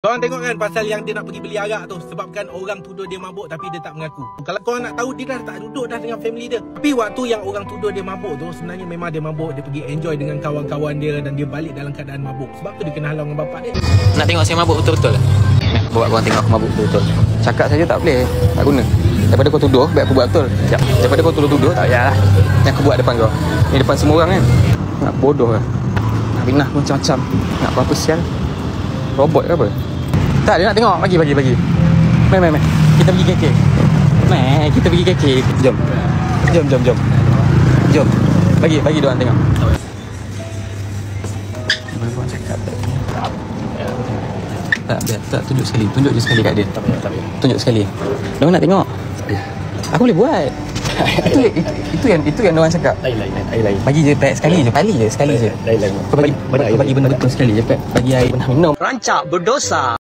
Korang tengok kan pasal yang dia nak pergi beli arak tu, sebabkan orang tuduh dia mabuk tapi dia tak mengaku. Kalau korang nak tahu, dia dah tak duduk dah dengan family dia. Tapi waktu yang orang tuduh dia mabuk tu, sebenarnya memang dia mabuk. Dia pergi enjoy dengan kawan-kawan dia dan dia balik dalam keadaan mabuk. Sebab tu dia kena halau dengan bapak dia. Nak tengok saya mabuk betul-betul lah. Buat korang tengok aku mabuk betul-betul. Cakap saja tak boleh, tak guna. Daripada kau tuduh, biar aku buat betul. Sekejap. Daripada kau tuduh-tuduh, tak payahlah. Yang aku buat depan kau. Ni depan semua orang kan. Nak bodoh lah. Nak binah pun macam-macam. Nak apa-apa sial. Robot ke apa? Tak, dia nak tengok. Bagi. Main. Kita pergi KK. Kita pergi KK. Jom. Bagi diorang tengok. Tak, tunjuk sekali. Tunjuk je sekali kat dia. Tunjuk sekali. Diorang nak tengok. Aku boleh buat. Itu yang diorang cakap. Lain. Bagi je pek sekali je. Sekali je. Kau bagi benda betul sekali je pek. Bagi air pernah minum. Rancak berdosa.